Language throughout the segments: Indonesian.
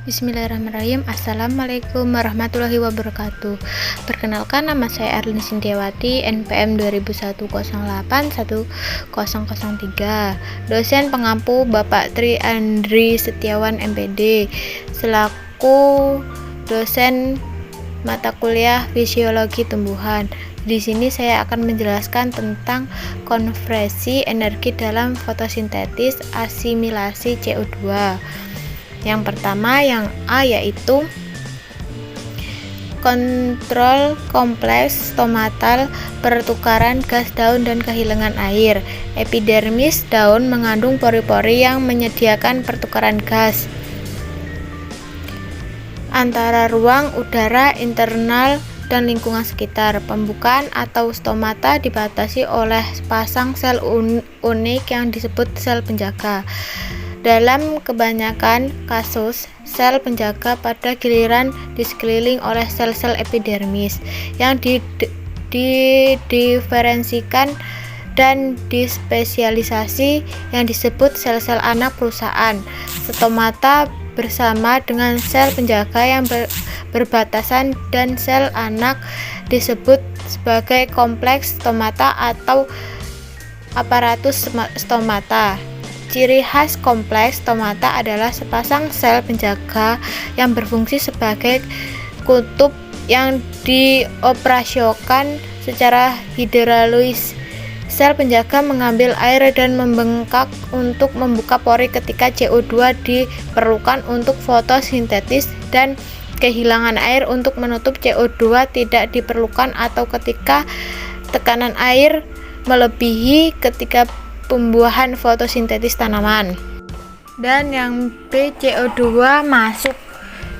Bismillahirrahmanirrahim. Assalamualaikum warahmatullahi wabarakatuh. Perkenalkan, nama saya Erlin Sintiawati, NPM 2001081003, dosen pengampu Bapak Tri Andri Setiawan MPD, selaku dosen mata kuliah Fisiologi Tumbuhan. Di sini saya akan menjelaskan tentang konversi energi dalam fotosintesis asimilasi CO2. Yang pertama, yang A, yaitu kontrol kompleks stomatal, pertukaran gas daun dan kehilangan air. Epidermis daun mengandung pori-pori yang menyediakan pertukaran gas antara ruang udara internal dan lingkungan sekitar. Pembukaan atau stomata dibatasi oleh sepasang sel unik yang disebut sel penjaga. Dalam kebanyakan kasus, sel penjaga pada giliran disekeliling oleh sel-sel epidermis yang didiferensikan dan dispesialisasi yang disebut sel-sel anak perusahaan. Stomata bersama dengan sel penjaga yang berbatasan dan sel anak disebut sebagai kompleks stomata atau aparatus stomata. Ciri khas kompleks stomata adalah sepasang sel penjaga yang berfungsi sebagai kutub yang dioperasiokan secara hidraulis. Sel penjaga mengambil air dan membengkak untuk membuka pori ketika CO2 diperlukan untuk fotosintesis dan kehilangan air untuk menutup CO2 tidak diperlukan atau ketika tekanan air melebihi ketika pembuahan fotosintesis tanaman. Dan yang B, CO2 masuk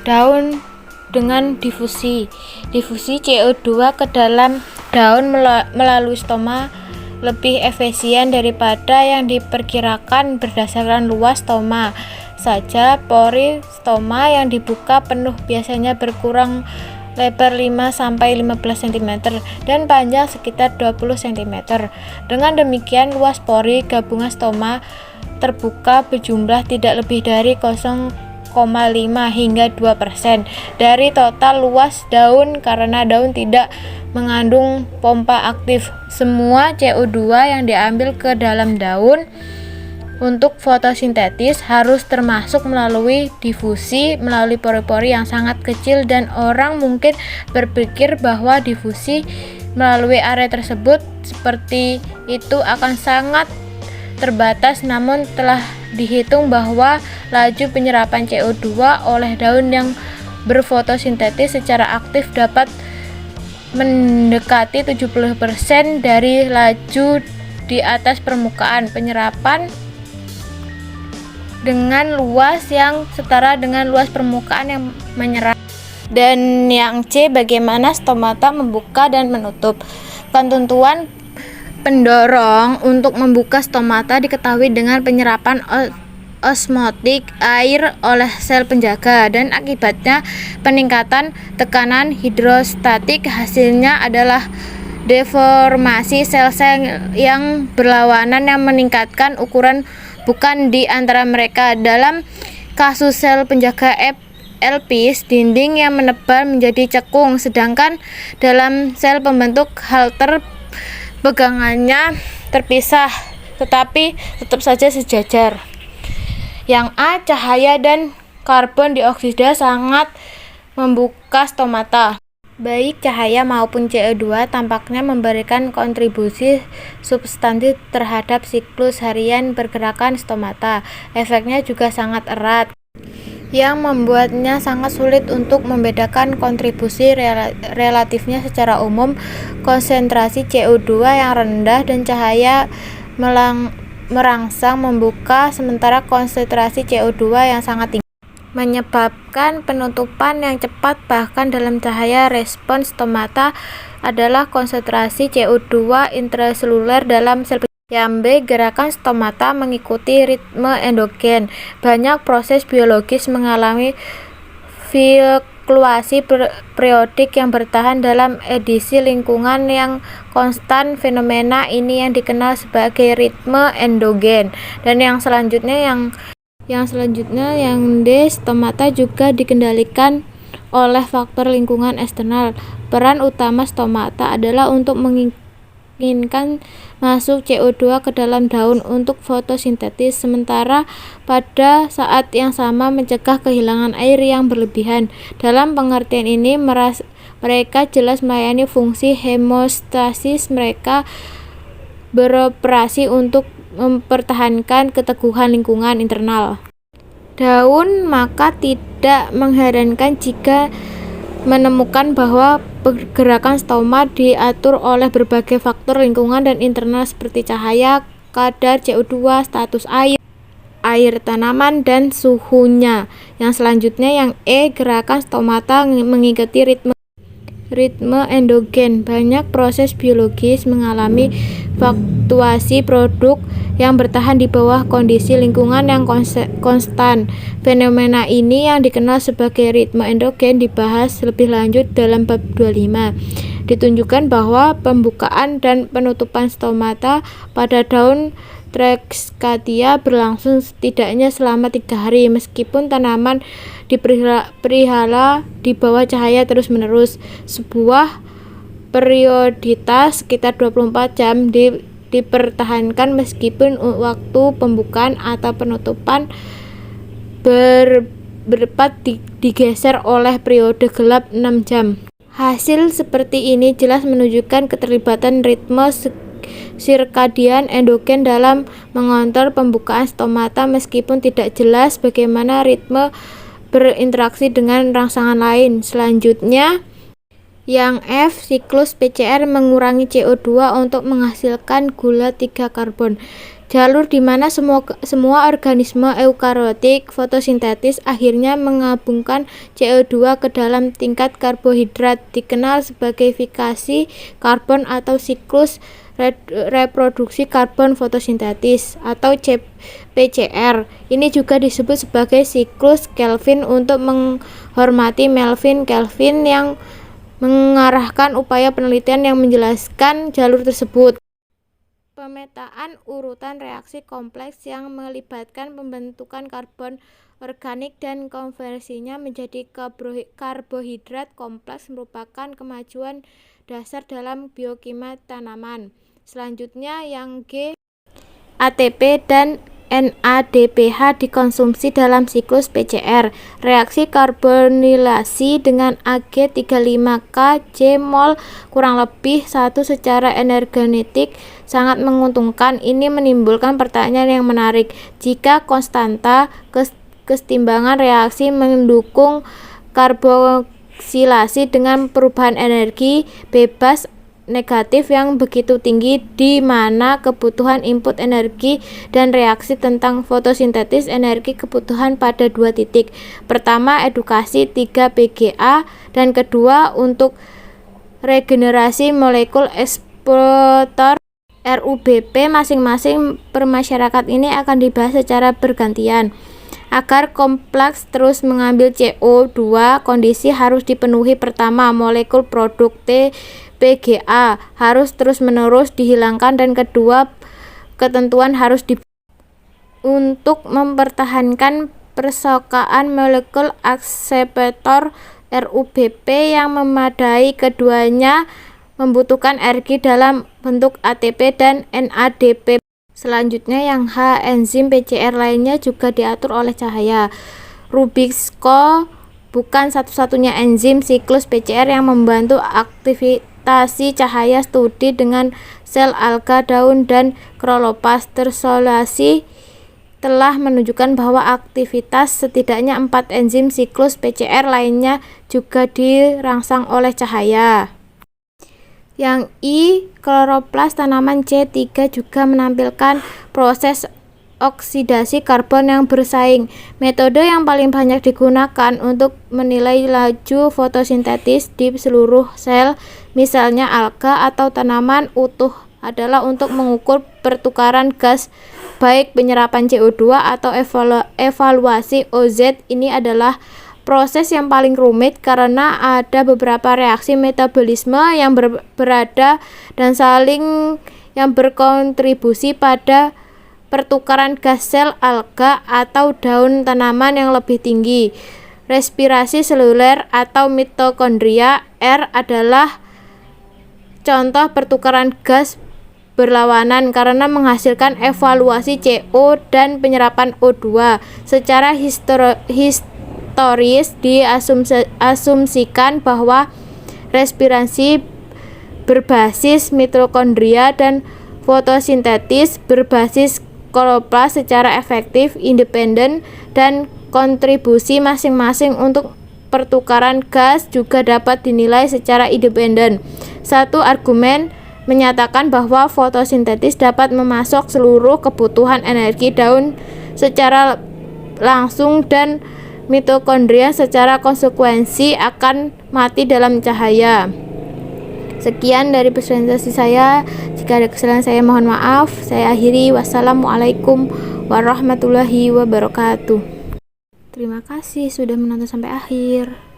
daun dengan difusi. Difusi CO2 ke dalam daun melalui stoma lebih efisien daripada yang diperkirakan berdasarkan luas stoma saja. Pori stoma yang dibuka penuh biasanya berkurang lebar 5-15 cm dan panjang sekitar 20 cm. Dengan demikian, luas pori gabungan stoma terbuka berjumlah tidak lebih dari 0,5 hingga 2% dari total luas daun karena daun tidak mengandung pompa aktif. Semua CO2 yang diambil ke dalam daun untuk fotosintesis harus termasuk melalui difusi melalui pori-pori yang sangat kecil, dan orang mungkin berpikir bahwa difusi melalui area tersebut seperti itu akan sangat terbatas, namun telah dihitung bahwa laju penyerapan CO2 oleh daun yang berfotosintesis secara aktif dapat mendekati 70% dari laju di atas permukaan penyerapan dengan luas yang setara dengan luas permukaan yang menyerap. Dan yang C, bagaimana stomata membuka dan menutup. Ketentuan pendorong untuk membuka stomata diketahui dengan penyerapan osmotik air oleh sel penjaga dan akibatnya peningkatan tekanan hidrostatik. Hasilnya adalah deformasi sel-sel yang berlawanan yang meningkatkan ukuran bukan di antara mereka. Dalam kasus sel penjaga elpis, dinding yang menebal menjadi cekung, sedangkan dalam sel pembentuk halter pegangannya terpisah tetapi tetap saja sejajar. Yang A, cahaya dan karbon dioksida sangat membuka stomata. Baik cahaya maupun CO2 tampaknya memberikan kontribusi substantif terhadap siklus harian pergerakan stomata. Efeknya juga sangat erat, yang membuatnya sangat sulit untuk membedakan kontribusi relatifnya. Secara umum, konsentrasi CO2 yang rendah dan cahaya merangsang membuka, sementara konsentrasi CO2 yang sangat tinggi menyebabkan penutupan yang cepat. Bahkan dalam cahaya, respons stomata adalah konsentrasi CO2 intraseluler dalam sel Yang B. Gerakan stomata mengikuti ritme endogen. Banyak proses biologis mengalami fluktuasi periodik yang bertahan dalam edisi lingkungan yang konstan. Fenomena ini yang dikenal sebagai ritme endogen. Dan yang selanjutnya yang D. Stomata juga dikendalikan oleh faktor lingkungan eksternal. Peran utama stomata adalah untuk menginginkan masuk CO2 ke dalam daun untuk fotosintesis, sementara pada saat yang sama mencegah kehilangan air yang berlebihan. Dalam pengertian ini, mereka jelas melayani fungsi hemostasis. Mereka beroperasi untuk mempertahankan keteguhan lingkungan internal daun, maka tidak mengherankan jika menemukan bahwa pergerakan stoma diatur oleh berbagai faktor lingkungan dan internal seperti cahaya, kadar CO2, status air tanaman, dan suhunya. Yang selanjutnya yang E. Gerakan stomata mengikuti ritme endogen. Banyak proses biologis mengalami fluktuasi produk yang bertahan di bawah kondisi lingkungan yang konstan. Fenomena ini yang dikenal sebagai ritme endogen dibahas lebih lanjut dalam bab 25. Ditunjukkan bahwa pembukaan dan penutupan stomata pada daun Triskatia berlangsung setidaknya selama 3 hari, meskipun tanaman dipelihara di bawah cahaya terus-menerus. Sebuah perioditas sekitar 24 jam dipertahankan meskipun waktu pembukaan atau penutupan berpat digeser oleh periode gelap 6 jam. Hasil seperti ini jelas menunjukkan keterlibatan ritme sirkadian endogen dalam mengontrol pembukaan stomata, meskipun tidak jelas bagaimana ritme berinteraksi dengan rangsangan lain. Selanjutnya yang F. Siklus PCR mengurangi CO2 untuk menghasilkan gula 3 karbon. Jalur di mana semua organisme eukariotik fotosintetis akhirnya menggabungkan CO2 ke dalam tingkat karbohidrat dikenal sebagai fikasi karbon atau siklus reproduksi karbon fotosintetis atau PCR. Ini juga disebut sebagai siklus Kelvin untuk menghormati Melvin Kelvin yang mengarahkan upaya penelitian yang menjelaskan jalur tersebut. Pemetaan urutan reaksi kompleks yang melibatkan pembentukan karbon organik dan konversinya menjadi karbohidrat kompleks merupakan kemajuan dasar dalam biokimia tanaman. Selanjutnya yang G. ATP dan NADPH dikonsumsi dalam siklus PCR. Reaksi karbonilasi dengan Ag35K J-mol kurang lebih 1 secara energetik sangat menguntungkan. Ini menimbulkan pertanyaan yang menarik. Jika konstanta kesetimbangan reaksi mendukung karboksilasi dengan perubahan energi bebas negatif yang begitu tinggi, di mana kebutuhan input energi dan reaksi tentang fotosintesis energi kebutuhan pada 2 titik. Pertama, edukasi 3 PGA, dan kedua untuk regenerasi molekul eksporter RUBP. Masing-masing permasyarakat ini akan dibahas secara bergantian. Agar kompleks terus mengambil CO2, kondisi harus dipenuhi. Pertama, molekul produk PGA harus terus-menerus dihilangkan, dan kedua, ketentuan harus untuk mempertahankan persokaan molekul akseptor RUBP yang memadai. Keduanya membutuhkan energi dalam bentuk ATP dan NADP. Selanjutnya yang H. Enzim PCR lainnya juga diatur oleh cahaya. Rubisco bukan satu-satunya enzim siklus PCR yang membantu aktivasi cahaya. Studi dengan sel alga, daun, dan Chloroplast tersolasi telah menunjukkan bahwa aktivitas setidaknya 4 enzim siklus PCR lainnya juga dirangsang oleh cahaya. Yang I. Chloroplast tanaman C3 juga menampilkan proses oksidasi karbon yang bersaing. Metode yang paling banyak digunakan untuk menilai laju fotosintesis di seluruh sel, misalnya alga atau tanaman utuh adalah untuk mengukur pertukaran gas baik penyerapan CO2 atau evaluasi OZ. Ini adalah proses yang paling rumit karena ada beberapa reaksi metabolisme yang berada dan saling yang berkontribusi pada pertukaran gas sel alga atau daun tanaman yang lebih tinggi. Respirasi seluler atau mitokondria R adalah contoh pertukaran gas berlawanan karena menghasilkan evaluasi CO dan penyerapan O2. Secara historis diasumsikan bahwa respirasi berbasis mitokondria dan fotosintesis berbasis kloroplas secara efektif, independen, dan kontribusi masing-masing untuk pertukaran gas juga dapat dinilai secara independen. Satu argumen menyatakan bahwa fotosintesis dapat memasok seluruh kebutuhan energi daun secara langsung dan mitokondria secara konsekuensi akan mati dalam cahaya. Sekian dari presentasi saya. Jika ada kesalahan saya mohon maaf. Saya akhiri. Wassalamualaikum warahmatullahi wabarakatuh. Terima kasih sudah menonton sampai akhir.